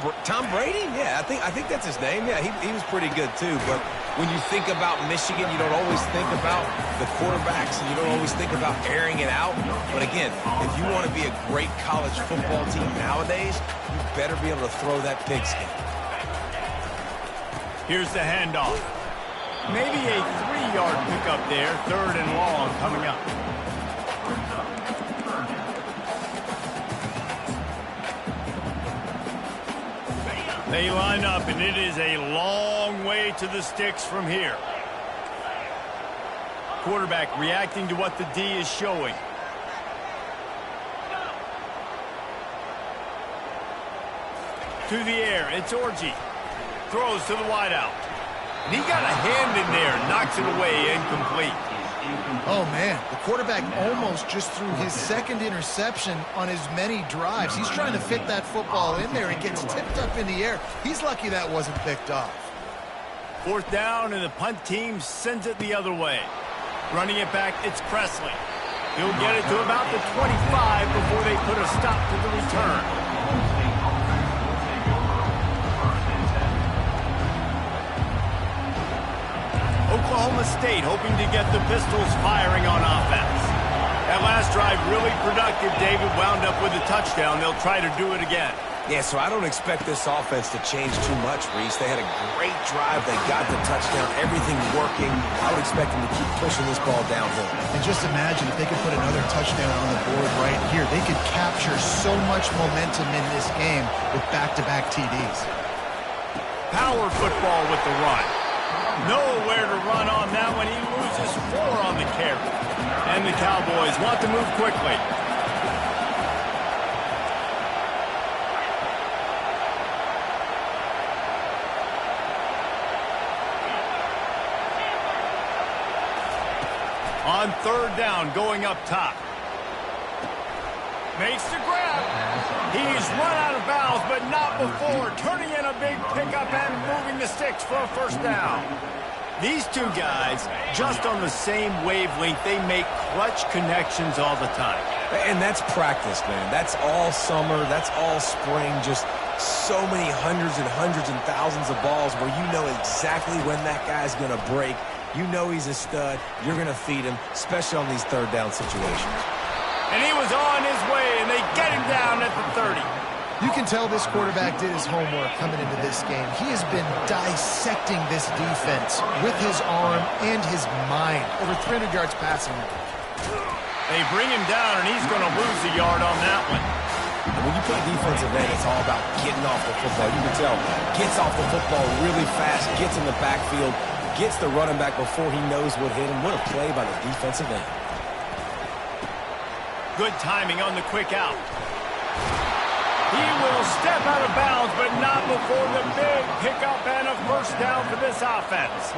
Brady? Yeah, I think that's his name. Yeah, he was pretty good too. But when you think about Michigan, you don't always think about the quarterbacks, and you don't always think about airing it out. But again, if you want to be a great college football team nowadays, you better be able to throw that pigskin. Here's the handoff. Maybe a 3-yard pickup there, 3rd and long coming up. They line up, and it is a long way to the sticks from here. Quarterback reacting to what the D is showing. To the air, it's Orji. Throws to the wideout. And he got a hand in there, knocks it away, incomplete. Oh, man, the quarterback almost just threw his 2nd interception on as many drives. He's trying to fit that football in there. It gets tipped up in the air. He's lucky that wasn't picked off. 4th down, and the punt team sends it the other way. Running it back, it's Presley. He'll get it to about the 25 before they put a stop to the return. Oklahoma State hoping to get the Pistols firing on offense. That last drive really productive. David wound up with a touchdown. They'll try to do it again. Yeah, so I don't expect this offense to change too much, Reese. They had a great drive. They got the touchdown. Everything working. I would expect them to keep pushing this ball downhill. And just imagine if they could put another touchdown on the board right here. They could capture so much momentum in this game with back-to-back TDs. Power football with the run. Nowhere to run on that one. He loses 4 on the carry. And the Cowboys want to move quickly. On 3rd down, going up top. Makes the grab. He's run out of bounds, but not before. Turning in a big pickup and moving the sticks for a first down. These two guys, just on the same wavelength, they make clutch connections all the time. And that's practice, man. That's all summer. That's all spring. Just so many hundreds and thousands of balls where you know exactly when that guy's going to break. You know he's a stud. You're going to feed him, especially on these 3rd down situations. And he was on his way, and they get him down at the 30. You can tell this quarterback did his homework coming into this game. He has been dissecting this defense with his arm and his mind. Over 300 yards passing. They bring him down, and he's going to lose a yard on that one. And when you play defensive end, it's all about getting off the football. You can tell, gets off the football really fast, gets in the backfield, gets the running back before he knows what hit him. What a play by the defensive end. Good timing on the quick out. He will step out of bounds, but not before the big pickup and a first down for this offense.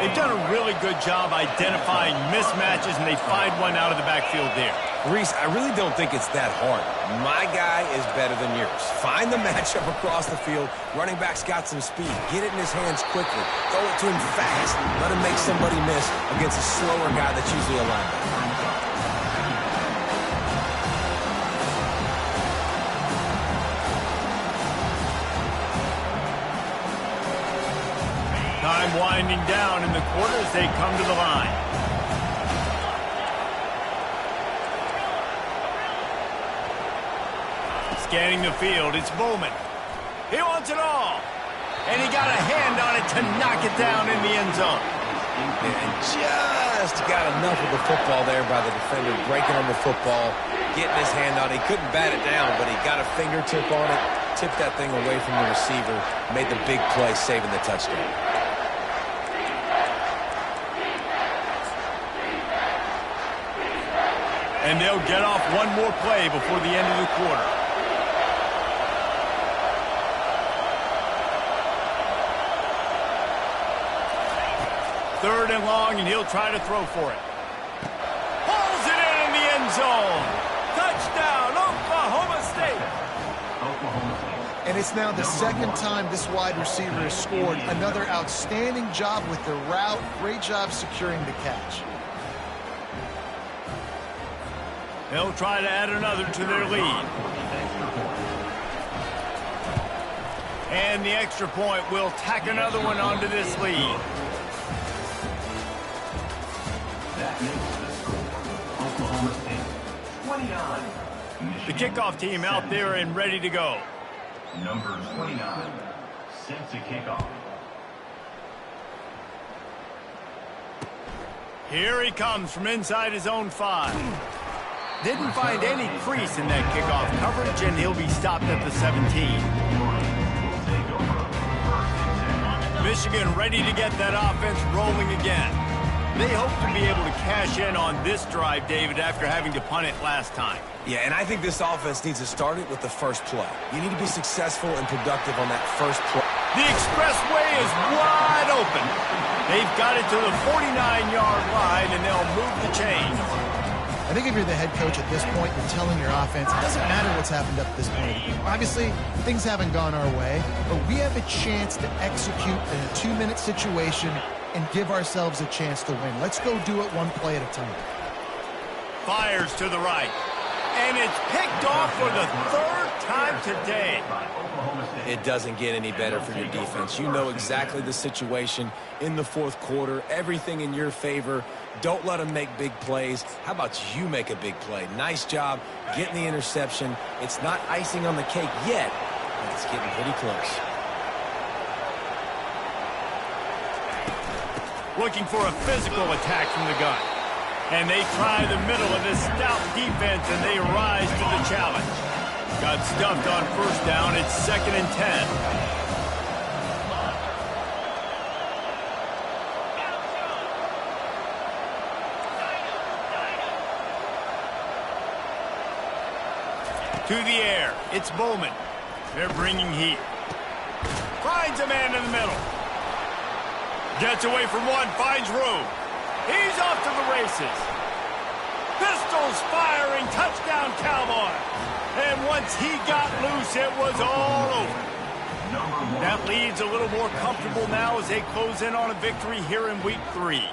They've done a really good job identifying mismatches, and they find one out of the backfield there. Reese, I really don't think it's that hard. My guy is better than yours. Find the matchup across the field. Running back's got some speed. Get it in his hands quickly. Throw it to him fast. Let him make somebody miss against a slower guy that's usually a linebacker. Time winding down in the quarter as they come to the line. Scanning the field, it's Bowman. He wants it all. And he got a hand on it to knock it down in the end zone. And just got enough of the football there by the defender, breaking on the football, getting his hand on it. He couldn't bat it down, but he got a fingertip on it, tipped that thing away from the receiver, made the big play, saving the touchdown. And they'll get off one more play before the end of the quarter. Third and long, and he'll try to throw for it. Pulls it in the end zone. Touchdown, Oklahoma State. And it's now the second time this wide receiver has scored. Another outstanding job with the route. Great job securing the catch. They'll try to add another to their lead. And the extra point will tack another one onto this lead. That makes the score. Oklahoma State 29. The kickoff team out there and ready to go. Number 29 set to kick off. Here he comes from inside his own 5. Didn't find any crease in that kickoff coverage, and he'll be stopped at the 17. Michigan ready to get that offense rolling again. They hope to be able to cash in on this drive, David, after having to punt it last time. Yeah, and I think this offense needs to start it with the first play. You need to be successful and productive on that first play. The expressway is wide open. They've got it to the 49-yard line, and they'll move the chains. I think if you're the head coach at this point, you're telling your offense, it doesn't matter what's happened up to this point. Obviously, things haven't gone our way, but we have a chance to execute in a 2-minute situation and give ourselves a chance to win. Let's go do it one play at a time. Fires to the right. And it's picked off for the third time today. It doesn't get any better for your defense. You know exactly the situation in the fourth quarter. Everything in your favor. Don't let them make big plays. How about you make a big play? Nice job getting the interception. It's not icing on the cake yet, but it's getting pretty close. Looking for a physical attack from the gun. And they try the middle of this stout defense, and they rise to the challenge. Got stuffed on first down. It's 2nd and 10. To the air. It's Bowman. They're bringing heat. Finds a man in the middle. Gets away from one, finds room. He's off to the races. Pistols firing, touchdown Cowboy. And once he got loose, it was all over. That lead's a little more comfortable now as they close in on a victory here in week 3.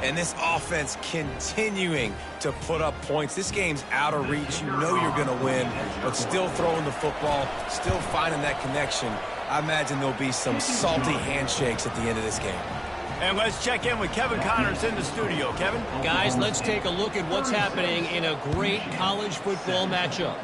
And this offense continuing to put up points. This game's out of reach. You know you're going to win, but still throwing the football, still finding that connection. I imagine there'll be some salty handshakes at the end of this game. And let's check in with Kevin Connors in the studio. Kevin? Guys, let's take a look at what's happening in a great college football matchup.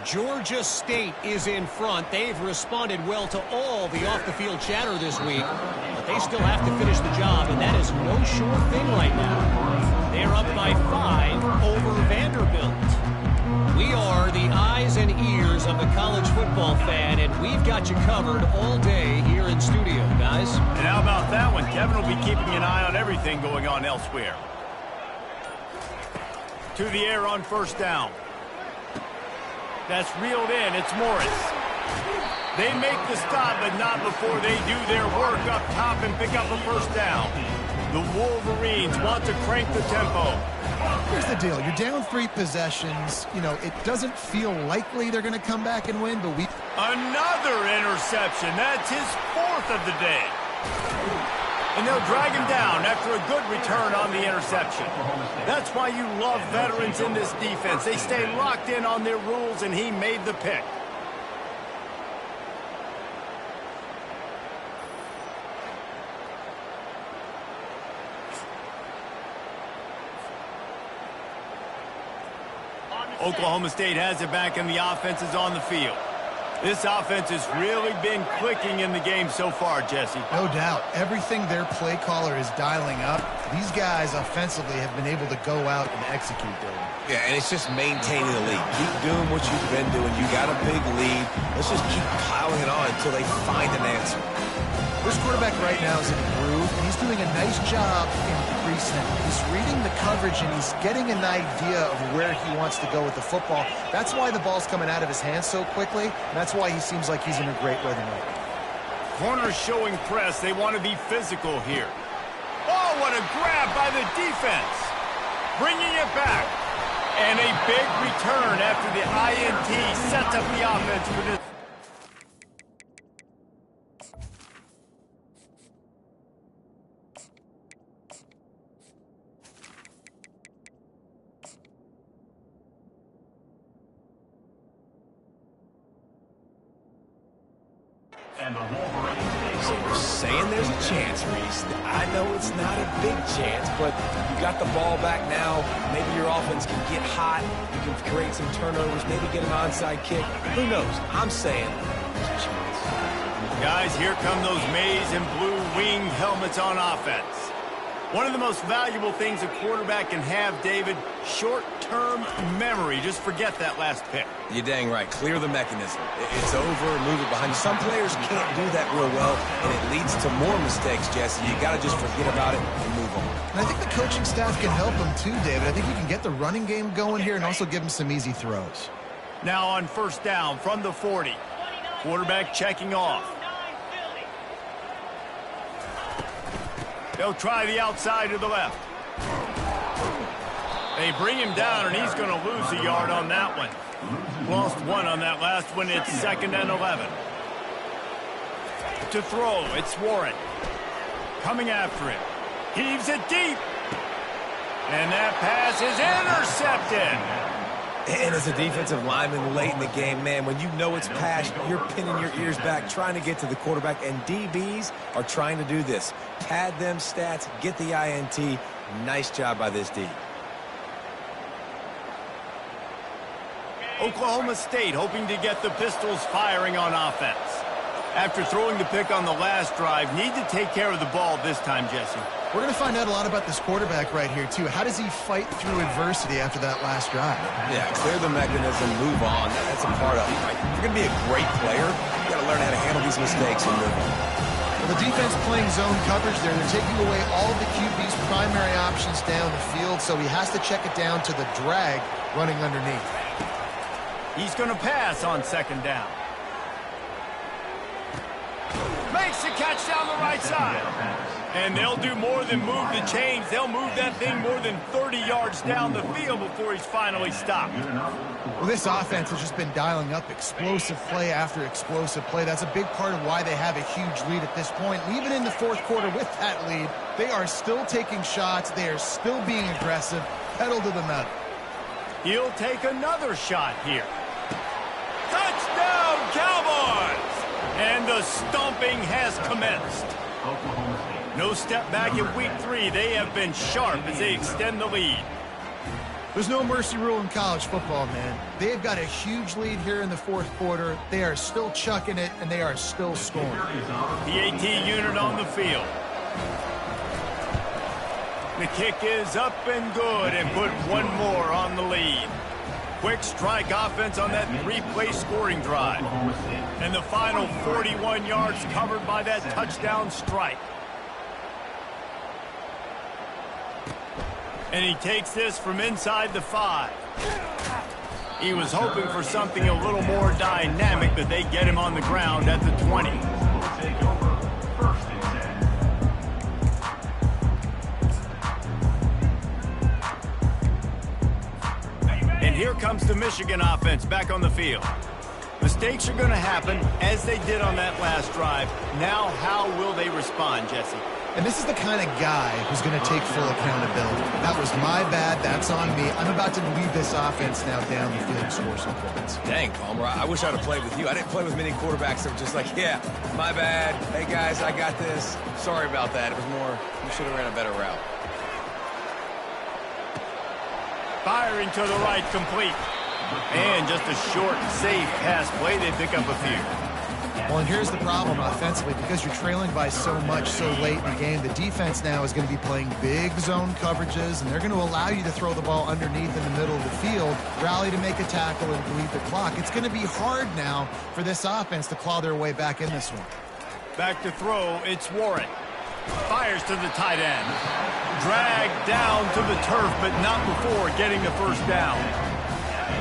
Georgia State is in front. They've responded well to all the off-the-field chatter this week, but they still have to finish the job, and that is no sure thing right now. They're up by 5 over Vanderbilt. We are the eyes and ears of the college football fan, and we've got you covered all day here in studio, guys. And how about that one? Kevin will be keeping an eye on everything going on elsewhere. To the air on first down. That's reeled in. It's Morris. They make the stop, but not before they do their work up top and pick up a first down. The Wolverines want to crank the tempo. Here's the deal. You're down 3 possessions. You know, it doesn't feel likely they're going to come back and win, but Another interception. That's his 4th of the day. And they'll drag him down after a good return on the interception. That's why you love veterans in this defense. They stay locked in on their rules, and he made the pick. Oklahoma State has it back, and the offense is on the field. This offense has really been clicking in the game so far, Jesse. no doubt, everything their play caller is dialing up, these guys offensively have been able to go out and execute, David. Yeah, and it's just maintaining the lead. Keep doing what you've been doing. You got a big lead. Let's just keep piling it on until they find an answer. This quarterback right now is in a groove, and he's doing a nice job in pre-snap. He's reading the coverage, and he's getting an idea of where he wants to go with the football. That's why the ball's coming out of his hands so quickly, and that's why he seems like he's in a great rhythm right now. Corners showing press. They want to be physical here. Oh, what a grab by the defense. Bringing it back. And a big return after the INT sets up the offense for this. And the Wolverines. So we're saying there's a chance, Reese. I know it's not a big chance, but you got the ball back now. Maybe your offense can get hot. You can create some turnovers, maybe get an onside kick. Who knows? I'm saying there's a chance. Guys, here come those maize and blue winged helmets on offense. One of the most valuable things a quarterback can have, David, short-term memory. Just forget that last pick. You're dang right. Clear the mechanism. It's over, move it behind you. Some players can't do that real well, and it leads to more mistakes, Jesse. You got to just forget about it and move on. And I think the coaching staff can help him too, David. I think you can get the running game going here and also give him some easy throws. Now on first down from the 40. Quarterback checking off. They'll try the outside to the left. They bring him down, and he's going to lose a yard on that one. Lost 1 on that last one. It's 2nd and 11. To throw, it's Warren. Coming after it. Heaves it deep. And that pass is intercepted. And as a defensive lineman late in the game, man, when you know it's passed, you're pinning your ears back, trying to get to the quarterback, and DBs are trying to do this. Pad them stats, get the INT. Nice job by this D. Oklahoma State hoping to get the Pistols firing on offense. After throwing the pick on the last drive, need to take care of the ball this time, Jesse. We're going to find out a lot about this quarterback right here, too. How does he fight through adversity after that last drive? Yeah, clear the mechanism, move on. That's a part of it, right? If you're going to be a great player, you got to learn how to handle these mistakes and move on. Well, the defense playing zone coverage there. They're taking away all of the QB's primary options down the field, so he has to check it down to the drag running underneath. He's going to pass on 2nd down. Makes the catch down the right side. And they'll do more than move the chains. They'll move that thing more than 30 yards down the field before he's finally stopped. Well, this offense has just been dialing up explosive play after explosive play. That's a big part of why they have a huge lead at this point. And even in the 4th quarter with that lead, they are still taking shots. They are still being aggressive. Pedal to the metal. He'll take another shot here. Touchdown, Cowboys! And the stomping has commenced. No step back in week 3. They have been sharp as they extend the lead. There's no mercy rule in college football, man. They've got a huge lead here in the 4th quarter. They are still chucking it, and they are still scoring. The AT unit on the field. The kick is up and good, and put 1 more on the lead. Quick strike offense on that 3-play scoring drive. And the final 41 yards covered by that touchdown strike. And he takes this from inside the 5. He was hoping for something a little more dynamic, but they get him on the ground at the 20. And here comes the Michigan offense back on the field. Mistakes are going to happen, as they did on that last drive. Now, how will they respond, Jesse? And this is the kind of guy who's going to take full accountability. That was my bad. That's on me. I'm about to lead this offense now down the field and score some points. Dang, Palmer, I wish I'd have played with you. I didn't play with many quarterbacks that were just like, yeah, my bad. Hey, guys, I got this. Sorry about that. It was more, you should have ran a better route. Firing to the right, complete. And just a short, safe pass play. They pick up a few. Well, and here's the problem offensively. Because you're trailing by so much so late in the game, the defense now is going to be playing big zone coverages, and they're going to allow you to throw the ball underneath in the middle of the field, rally to make a tackle, and bleed the clock. It's going to be hard now for this offense to claw their way back in this one. Back to throw, it's Warren. Fires to the tight end. Dragged down to the turf, but not before getting the first down.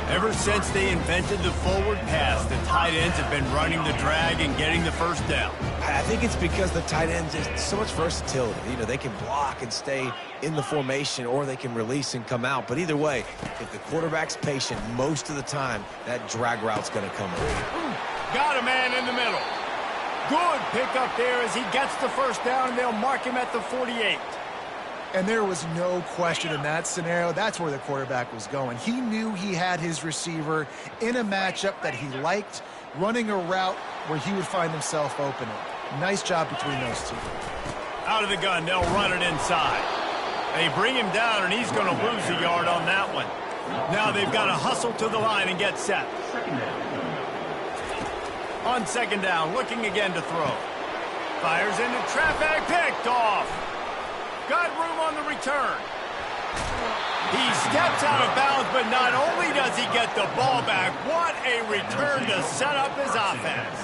Ever since they invented the forward pass, the tight ends have been running the drag and getting the first down. I think it's because the tight ends is so much versatility. You know, they can block and stay in the formation, or they can release and come out. But either way, if the quarterback's patient most of the time, that drag route's going to come over. Got a man in the middle. Good pick up there as he gets the first down, and they'll mark him at the 48. And there was no question in that scenario. That's where the quarterback was going. He knew he had his receiver in a matchup that he liked, running a route where he would find himself opening. Nice job between those two. Out of the gun, they'll run it inside. They bring him down, and he's going to lose a yard on that one. Now they've got to hustle to the line and get set. On second down, looking again to throw. Fires into traffic, picked off. Got room on the return. He steps out of bounds, but not only does he get the ball back, what a return to set up his offense.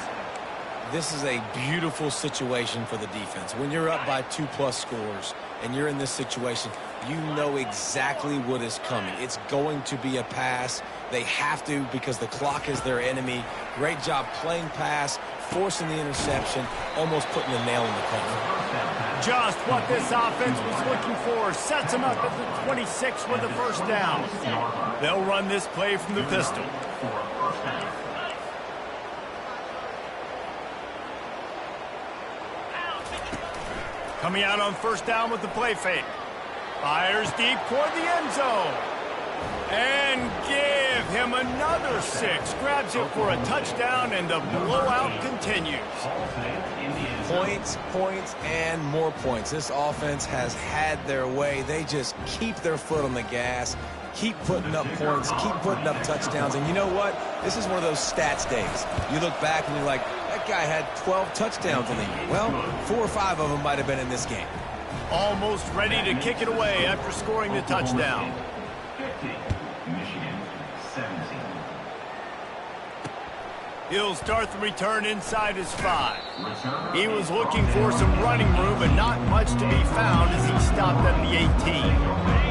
This is a beautiful situation for the defense. When you're up by 2+ scores and you're in this situation, you know exactly what is coming. It's going to be a pass. They have to, because the clock is their enemy. Great job playing pass, forcing the interception, almost putting the nail in the coffin. Just what this offense was looking for. Sets him up at the 26 with the first down. They'll run this play from the pistol. Coming out on first down with the play fake. Fires deep toward the end zone. And give him another 6. Grabs it for a touchdown, and the blowout continues. Points, points, and more points. This offense has had their way. They just keep their foot on the gas, keep putting up points, keep putting up touchdowns. And you know what? This is one of those stats days. You look back and you're like, that guy had 12 touchdowns in the year. Well, 4 or 5 of them might have been in this game. Almost ready to kick it away after scoring the touchdown. 50, Michigan 17. He'll start the return inside his 5. He was looking for some running room, but not much to be found as he stopped at the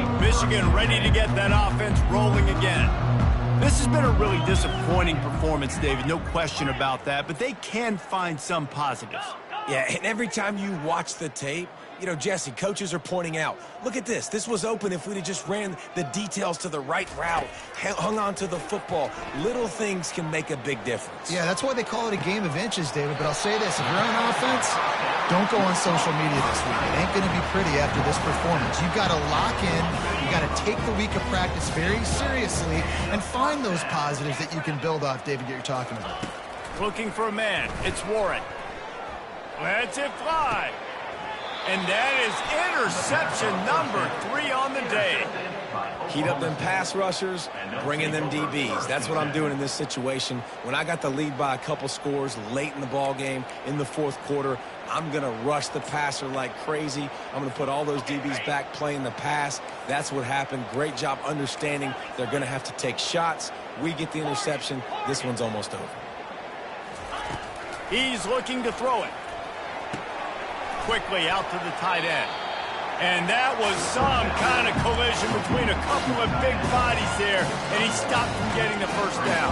18. Michigan ready to get that offense rolling again. This has been a really disappointing performance, David, no question about that, but they can find some positives. Yeah, and every time you watch the tape, you know, Jesse, coaches are pointing out, look at this. This was open if we'd have just ran the details to the right route, hung on to the football. Little things can make a big difference. Yeah, that's why they call it a game of inches, David. But I'll say this, if you're on offense, don't go on social media this week. It ain't going to be pretty after this performance. You've got to lock in. You've got to take the week of practice very seriously and find those positives that you can build off, David, that you're talking about. Looking for a man. It's Warren. Lets it fly. And that is interception number 3 on the day. Heat up them pass rushers, bring in them DBs. That's what I'm doing in this situation. When I got the lead by a couple scores late in the ball game, in the 4th quarter, I'm going to rush the passer like crazy. I'm going to put all those DBs back playing the pass. That's what happened. Great job understanding they're going to have to take shots. We get the interception. This one's almost over. He's looking to throw it. Quickly out to the tight end. And that was some kind of collision between a couple of big bodies there, and he stopped from getting the first down.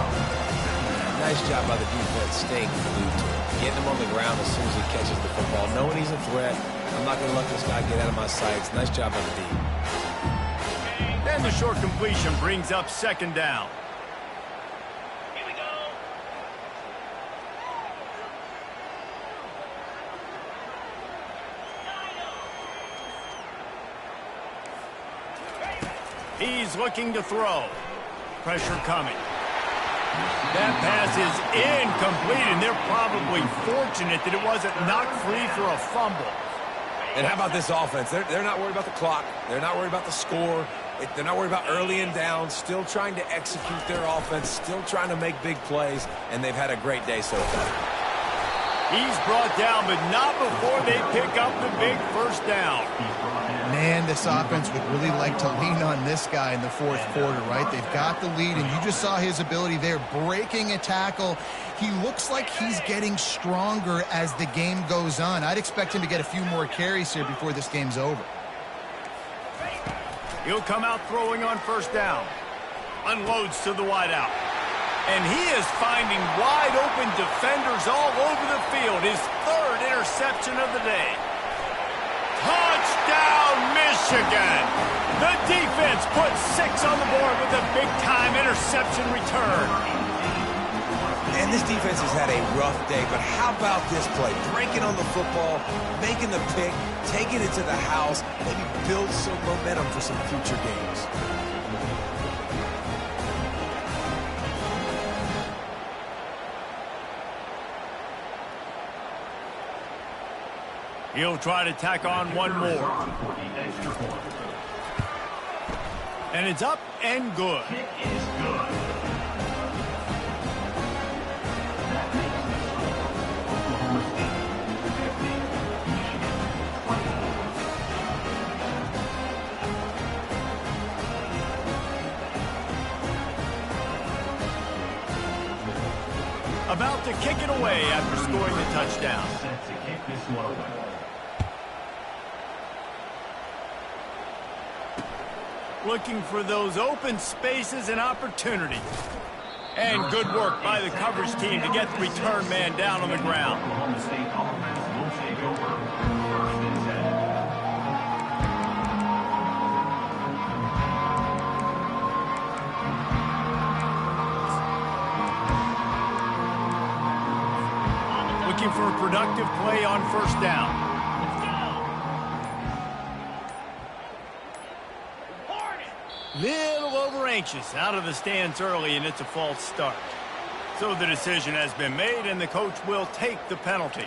Nice job by the defense staying glued to him. Getting him on the ground as soon as he catches the football. Knowing he's a threat, I'm not going to let this guy get out of my sights. Nice job by the D. And the short completion brings up second down. He's looking to throw. Pressure coming. That pass is incomplete, and they're probably fortunate that it wasn't knocked free for a fumble. And how about this offense? They're not worried about the clock. They're not worried about the score. They're not worried about early and down. Still trying to execute their offense. Still trying to make big plays, and they've had a great day so far. He's brought down, but not before they pick up the big first down. Man, this offense would really like to lean on this guy in the fourth quarter, right? They've got the lead, and you just saw his ability there, breaking a tackle. He looks like he's getting stronger as the game goes on. I'd expect him to get a few more carries here before this game's over. He'll come out throwing on first down. Unloads to the wideout. And he is finding wide-open defenders all over the field. His third interception of the day. Touchdown, Michigan! The defense puts 6 on the board with a big-time interception return. And this defense has had a rough day, but how about this play? Breaking on the football, making the pick, taking it to the house, maybe build some momentum for some future games. He'll try to tack on one more. And it's up and good. About to kick it away after scoring the touchdown. Set to kick this one away. Looking for those open spaces and opportunities. And good work by the coverage team to get the return man down on the ground. Oklahoma State offense will take over. First and 10. Looking for a productive play on first down. Little over anxious out of the stands early, and it's a false start. So the decision has been made, and the coach will take the penalty.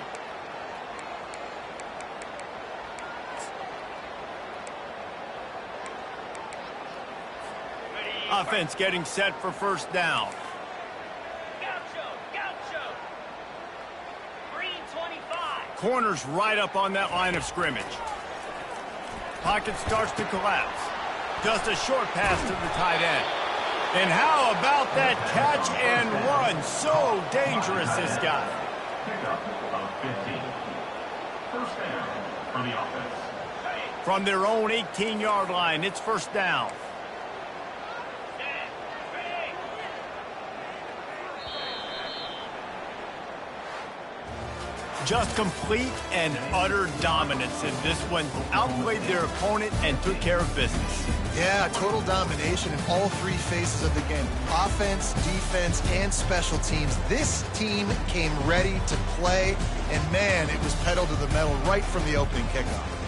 Offense getting set for first down. Corners right up on that line of scrimmage. Pocket starts to collapse. Just a short pass to the tight end. And how about that catch and run? So dangerous, this guy. Pickup of 15. First down for the offense. From their own 18-yard line, it's first down. Just complete and utter dominance in this one. Outplayed their opponent and took care of business. Yeah, total domination in all three phases of the game. Offense, defense, and special teams. This team came ready to play, and man, it was pedal to the metal right from the opening kickoff.